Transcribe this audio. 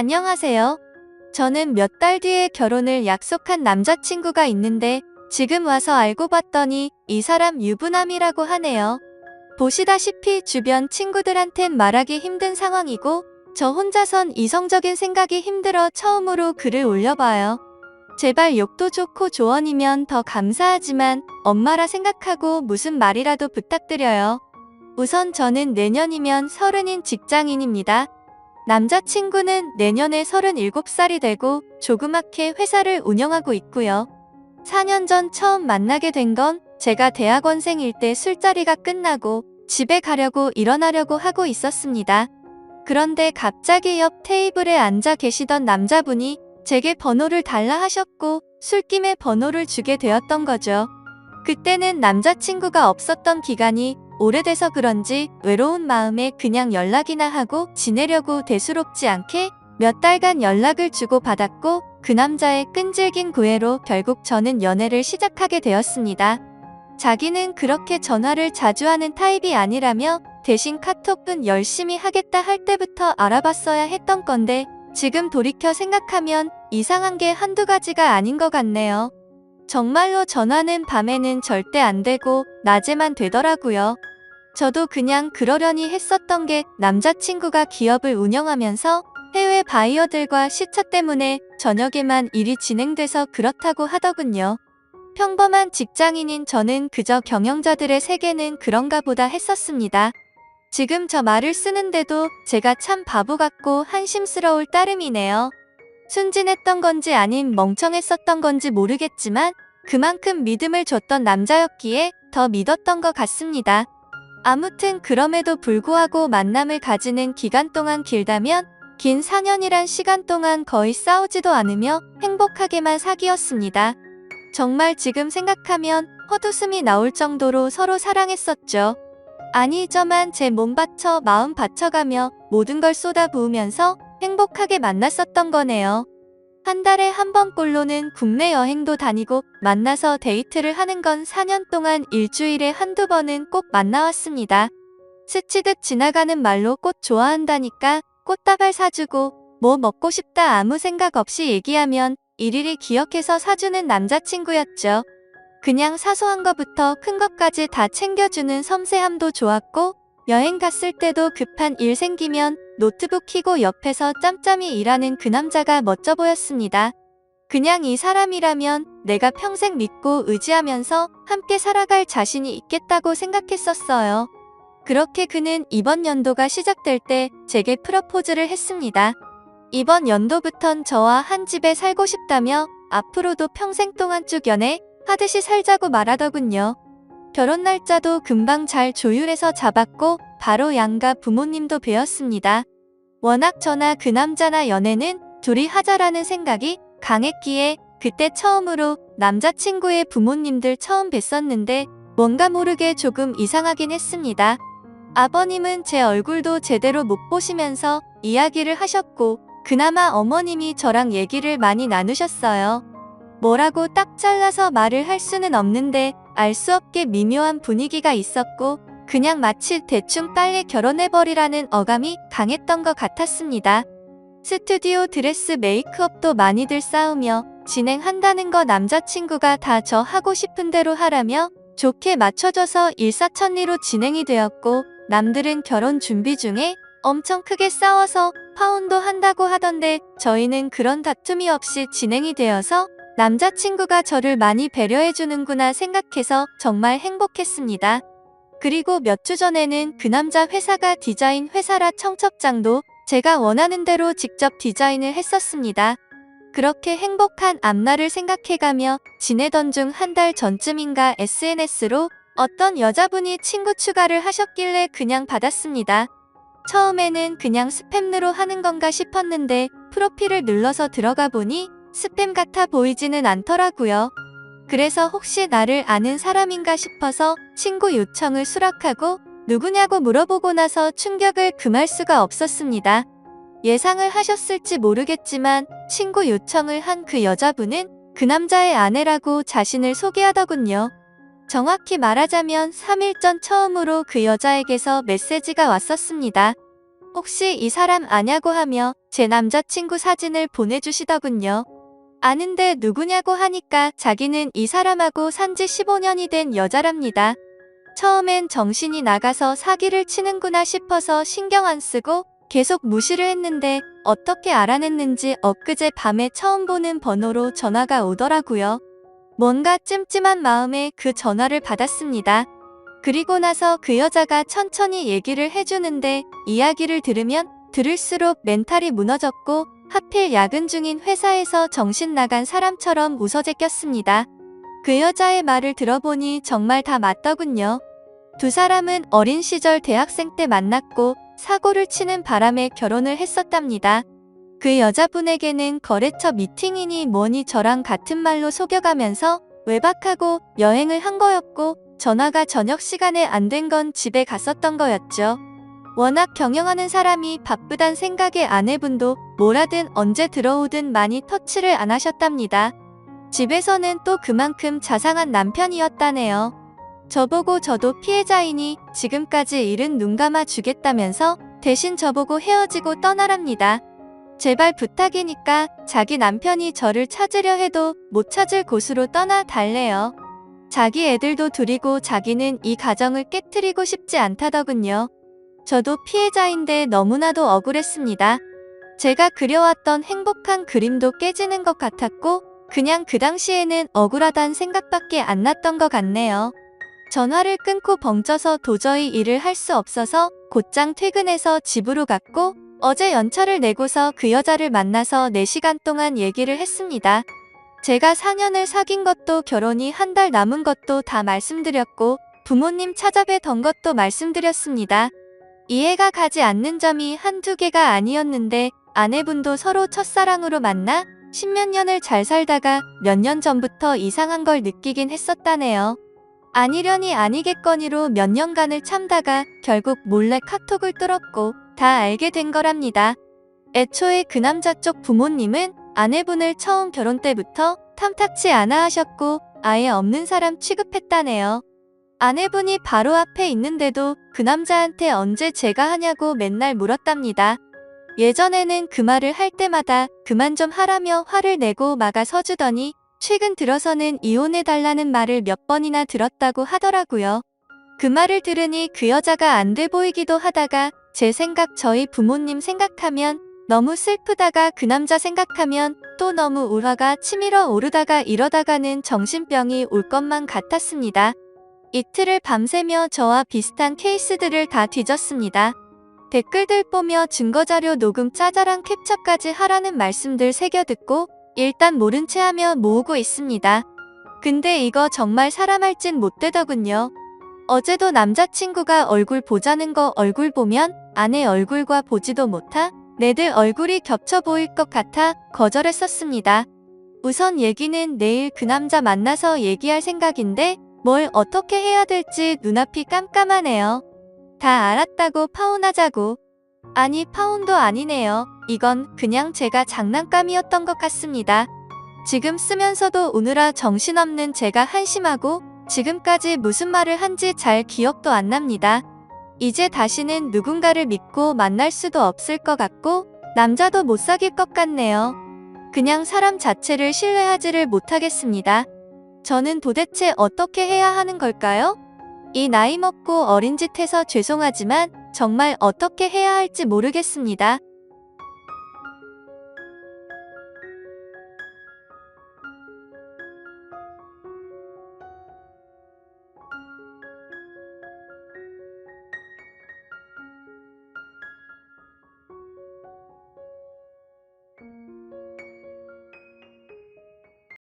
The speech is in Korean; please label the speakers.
Speaker 1: 안녕하세요. 저는 몇 달 뒤에 결혼을 약속한 남자친구가 있는데 지금 와서 알고 봤더니 이 사람 유부남이라고 하네요. 보시다시피 주변 친구들한텐 말하기 힘든 상황이고 저 혼자선 이성적인 생각이 힘들어 처음으로 글을 올려봐요. 제발 욕도 좋고 조언이면 더 감사하지만 엄마라 생각하고 무슨 말이라도 부탁드려요. 우선 저는 내년이면 30인 직장인입니다. 남자친구는 내년에 37살이 되고 조그맣게 회사를 운영하고 있고요. 4년 전 처음 만나게 된 건 제가 대학원생일 때 술자리가 끝나고 집에 가려고 일어나려고 하고 있었습니다. 그런데 갑자기 옆 테이블에 앉아 계시던 남자분이 제게 번호를 달라 하셨고 술김에 번호를 주게 되었던 거죠. 그때는 남자친구가 없었던 기간이 오래돼서 그런지 외로운 마음에 그냥 연락이나 하고 지내려고 대수롭지 않게 몇 달간 연락을 주고받았고 그 남자의 끈질긴 구애로 결국 저는 연애를 시작하게 되었습니다. 자기는 그렇게 전화를 자주 하는 타입이 아니라며 대신 카톡은 열심히 하겠다 할 때부터 알아봤어야 했던 건데 지금 돌이켜 생각하면 이상한 게 한두 가지가 아닌 것 같네요. 정말로 전화는 밤에는 절대 안 되고 낮에만 되더라고요. 저도 그냥 그러려니 했었던 게 남자친구가 기업을 운영하면서 해외 바이어들과 시차 때문에 저녁에만 일이 진행돼서 그렇다고 하더군요. 평범한 직장인인 저는 그저 경영자들의 세계는 그런가 보다 했었습니다. 지금 저 말을 쓰는데도 제가 참 바보 같고 한심스러울 따름이네요. 순진했던 건지 아님 멍청했었던 건지 모르겠지만 그만큼 믿음을 줬던 남자였기에 더 믿었던 것 같습니다. 아무튼 그럼에도 불구하고 만남을 가지는 기간 동안 길다면 긴 4년이란 시간 동안 거의 싸우지도 않으며 행복하게만 사귀었습니다. 정말 지금 생각하면 헛웃음이 나올 정도로 서로 사랑했었죠. 아니저만 제 몸 바쳐 마음 바쳐가며 모든 걸 쏟아부으면서 행복하게 만났었던 거네요. 한 달에 한 번꼴로는 국내 여행도 다니고 만나서 데이트를 하는 건 4년 동안 일주일에 한두 번은 꼭 만나왔습니다. 스치듯 지나가는 말로 꽃 좋아한다니까 꽃다발 사주고 뭐 먹고 싶다 아무 생각 없이 얘기하면 일일이 기억해서 사주는 남자친구였죠. 그냥 사소한 것부터 큰 것까지 다 챙겨주는 섬세함도 좋았고 여행 갔을 때도 급한 일 생기면 노트북 켜고 옆에서 짬짬이 일하는 그 남자가 멋져 보였습니다. 그냥 이 사람이라면 내가 평생 믿고 의지하면서 함께 살아갈 자신이 있겠다고 생각했었어요. 그렇게 그는 이번 연도가 시작될 때 제게 프러포즈를 했습니다. 이번 연도부턴 저와 한 집에 살고 싶다며 앞으로도 평생 동안 쭉 연애하듯이 살자고 말하더군요. 결혼 날짜도 금방 잘 조율해서 잡았고 바로 양가 부모님도 뵈었습니다. 워낙 저나 그 남자나 연애는 둘이 하자라는 생각이 강했기에 그때 처음으로 남자친구의 부모님들 처음 뵀었는데 뭔가 모르게 조금 이상하긴 했습니다. 아버님은 제 얼굴도 제대로 못 보시면서 이야기를 하셨고 그나마 어머님이 저랑 얘기를 많이 나누셨어요. 뭐라고 딱 잘라서 말을 할 수는 없는데 알 수 없게 미묘한 분위기가 있었고 그냥 마치 대충 빨리 결혼해버리라는 어감이 강했던 것 같았습니다. 스튜디오 드레스 메이크업도 많이들 싸우며 진행한다는 거 남자친구가 다 저 하고 싶은 대로 하라며 좋게 맞춰줘서 일사천리로 진행이 되었고 남들은 결혼 준비 중에 엄청 크게 싸워서 파혼도 한다고 하던데 저희는 그런 다툼이 없이 진행이 되어서 남자친구가 저를 많이 배려해주는구나 생각해서 정말 행복했습니다. 그리고 몇 주 전에는 그 남자 회사가 디자인 회사라 청첩장도 제가 원하는 대로 직접 디자인을 했었습니다. 그렇게 행복한 앞날을 생각해가며 지내던 중 한 달 전쯤인가 SNS로 어떤 여자분이 친구 추가를 하셨길래 그냥 받았습니다. 처음에는 그냥 스팸으로 하는 건가 싶었는데 프로필을 눌러서 들어가 보니 스팸 같아 보이지는 않더라고요. 그래서 혹시 나를 아는 사람인가 싶어서 친구 요청을 수락하고 누구냐고 물어보고 나서 충격을 금할 수가 없었습니다. 예상을 하셨을지 모르겠지만 친구 요청을 한 그 여자분은 그 남자의 아내라고 자신을 소개하더군요. 정확히 말하자면 3일 전 처음으로 그 여자에게서 메시지가 왔었습니다. 혹시 이 사람 아냐고 하며 제 남자친구 사진을 보내주시더군요. 아는데 누구냐고 하니까 자기는 이 사람하고 산지 15년이 된 여자랍니다. 처음엔 정신이 나가서 사기를 치는구나 싶어서 신경 안 쓰고 계속 무시를 했는데 어떻게 알아냈는지 엊그제 밤에 처음 보는 번호로 전화가 오더라고요. 뭔가 찜찜한 마음에 그 전화를 받았습니다. 그리고 나서 그 여자가 천천히 얘기를 해주는데 이야기를 들으면 들을수록 멘탈이 무너졌고 하필 야근 중인 회사에서 정신 나간 사람처럼 웃어제꼈습니다. 그 여자의 말을 들어보니 정말 다 맞더군요. 두 사람은 어린 시절 대학생 때 만났고 사고를 치는 바람에 결혼을 했었답니다. 그 여자분에게는 거래처 미팅이니 뭐니 저랑 같은 말로 속여가면서 외박하고 여행을 한 거였고 전화가 저녁 시간에 안 된 건 집에 갔었던 거였죠. 워낙 경영하는 사람이 바쁘단 생각에 아내분도 뭐라든 언제 들어오든 많이 터치를 안 하셨답니다. 집에서는 또 그만큼 자상한 남편이었다네요. 저보고 저도 피해자이니 지금까지 일은 눈 감아 주겠다면서 대신 저보고 헤어지고 떠나랍니다. 제발 부탁이니까 자기 남편이 저를 찾으려 해도 못 찾을 곳으로 떠나 달래요. 자기 애들도 둘이고 자기는 이 가정을 깨트리고 싶지 않다더군요. 저도 피해자인데 너무나도 억울했습니다. 제가 그려왔던 행복한 그림도 깨지는 것 같았고 그냥 그 당시에는 억울하단 생각밖에 안 났던 것 같네요. 전화를 끊고 벙쪄서 도저히 일을 할 수 없어서 곧장 퇴근해서 집으로 갔고 어제 연차를 내고서 그 여자를 만나서 4시간 동안 얘기를 했습니다. 제가 4년을 사귄 것도 결혼이 한 달 남은 것도 다 말씀드렸고 부모님 찾아뵈던 것도 말씀드렸습니다. 이해가 가지 않는 점이 한두 개가 아니었는데 아내분도 서로 첫사랑으로 만나 10몇 년을 잘 살다가 몇 년 전부터 이상한 걸 느끼긴 했었다네요. 아니려니 아니겠거니로 몇 년간을 참다가 결국 몰래 카톡을 뚫었고 다 알게 된 거랍니다. 애초에 그 남자 쪽 부모님은 아내분을 처음 결혼 때부터 탐탁치 않아 하셨고 아예 없는 사람 취급했다네요. 아내분이 바로 앞에 있는데도 그 남자한테 언제 제가 하냐고 맨날 물었답니다. 예전에는 그 말을 할 때마다 그만 좀 하라며 화를 내고 막아 서주더니 최근 들어서는 이혼해달라는 말을 몇 번이나 들었다고 하더라고요. 그 말을 들으니 그 여자가 안 돼 보이기도 하다가 제 생각 저희 부모님 생각하면 너무 슬프다가 그 남자 생각하면 또 너무 울화가 치밀어 오르다가 이러다가는 정신병이 올 것만 같았습니다. 이틀을 밤새며 저와 비슷한 케이스들을 다 뒤졌습니다. 댓글들 보며 증거자료 녹음 짜잘한 캡처까지 하라는 말씀들 새겨듣고 일단 모른 채 하며 모으고 있습니다. 근데 이거 정말 사람 할 짓 못되더군요. 어제도 남자친구가 얼굴 보자는 거 얼굴 보면 아내 얼굴과 보지도 못하 내들 얼굴이 겹쳐 보일 것 같아 거절했었습니다. 우선 얘기는 내일 그 남자 만나서 얘기할 생각인데 뭘 어떻게 해야 될지 눈앞이 깜깜하네요. 다 알았다고 파혼하자고. 아니 파혼도 아니네요. 이건 그냥 제가 장난감이었던 것 같습니다. 지금 쓰면서도 우느라 정신없는 제가 한심하고 지금까지 무슨 말을 한지 잘 기억도 안 납니다. 이제 다시는 누군가를 믿고 만날 수도 없을 것 같고 남자도 못 사귈 것 같네요. 그냥 사람 자체를 신뢰하지를 못하겠습니다. 저는 도대체 어떻게 해야 하는 걸까요? 이 나이 먹고 어린 짓 해서 죄송하지만 정말 어떻게 해야 할지 모르겠습니다.